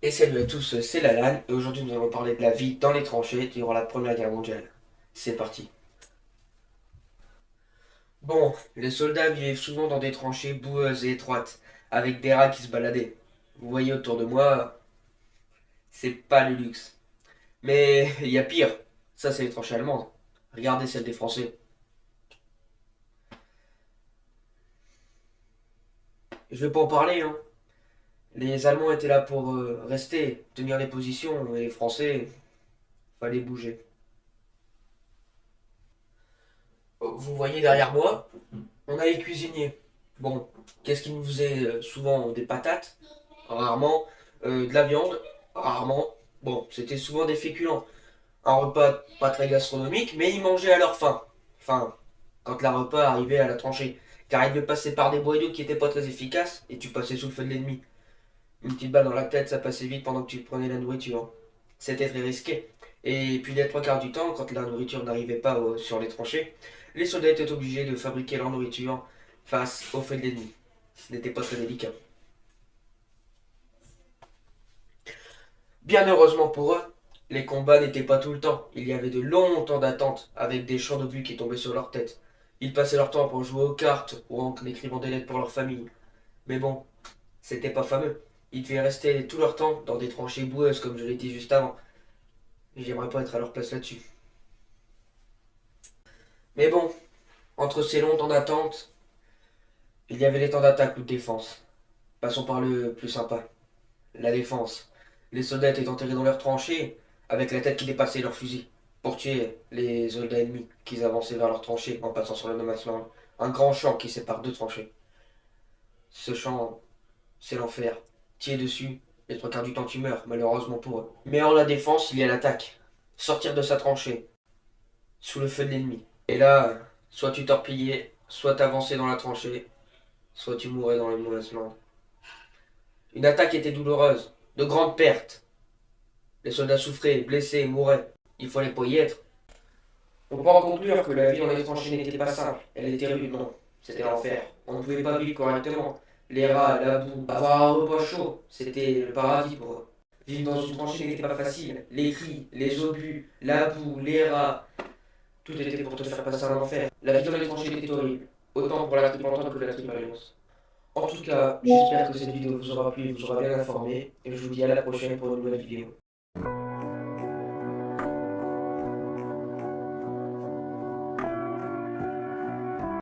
Et salut à tous, c'est Lalan, et aujourd'hui nous allons parler de la vie dans les tranchées durant la Première Guerre mondiale. C'est parti. Bon, les soldats vivaient souvent dans des tranchées boueuses et étroites, avec des rats qui se baladaient. Vous voyez autour de moi, c'est pas le luxe. Mais il y a pire, ça c'est les tranchées allemandes. Regardez celles des Français. Je vais pas en parler, hein. Les Allemands étaient là pour rester, tenir les positions, et les Français, fallait bouger. Vous voyez derrière moi, on a les cuisiniers. Bon, qu'est-ce qu'ils nous faisaient souvent des patates, rarement, de la viande, rarement. Bon, c'était souvent des féculents. Un repas pas très gastronomique, mais ils mangeaient à leur faim. Enfin, quand la repas arrivait à la tranchée. Car ils devaient passer par des boyaux qui étaient pas très efficaces, et tu passais sous le feu de l'ennemi. Une petite balle dans la tête, ça passait vite pendant que tu prenais la nourriture. C'était très risqué. Et puis les trois quarts du temps, quand la nourriture n'arrivait pas sur les tranchées, les soldats étaient obligés de fabriquer leur nourriture face au feu de l'ennemi. Ce n'était pas très délicat. Bien heureusement pour eux, les combats n'étaient pas tout le temps. Il y avait de longs temps d'attente avec des champs d'obus qui tombaient sur leur tête. Ils passaient leur temps pour jouer aux cartes ou en écrivant des lettres pour leur famille. Mais bon, c'était pas fameux. Ils devaient rester tout leur temps dans des tranchées boueuses comme je l'ai dit juste avant. J'aimerais pas être à leur place là-dessus. Mais bon, entre ces longs temps d'attente, il y avait les temps d'attaque ou de défense. Passons par le plus sympa, la défense. Les soldats étaient enterrés dans leurs tranchées, avec la tête qui dépassait leur fusil, pour tuer les soldats ennemis qui avançaient vers leurs tranchées en passant sur le no man's land. Un grand champ qui sépare deux tranchées. Ce champ, c'est l'enfer. Tu es dessus, les trois quarts du temps tu meurs, malheureusement pour eux. Mais en la défense, il y a l'attaque. Sortir de sa tranchée, sous le feu de l'ennemi. Et là, soit tu torpillais, soit t'avançais dans la tranchée, soit tu mourais dans le mauvais land. Une attaque était douloureuse, de grandes pertes. Les soldats souffraient, blessés, mouraient. Il fallait pas y être. On peut en conclure que la vie dans les tranchées n'était pas simple, elle était rude, non. C'était l'enfer. On ne pouvait pas vivre correctement. Les rats, la boue, avoir un repas chaud, c'était le paradis pour eux. Vivre dans une tranchée n'était pas facile. Les cris, les obus, la boue, les rats, tout était pour te faire passer un enfer. La vie dans les tranchées était horrible, autant pour la triple entente que la triple alliance. En tout cas, j'espère que cette vidéo vous aura plu et vous aura bien informé, et je vous dis à la prochaine pour une nouvelle vidéo.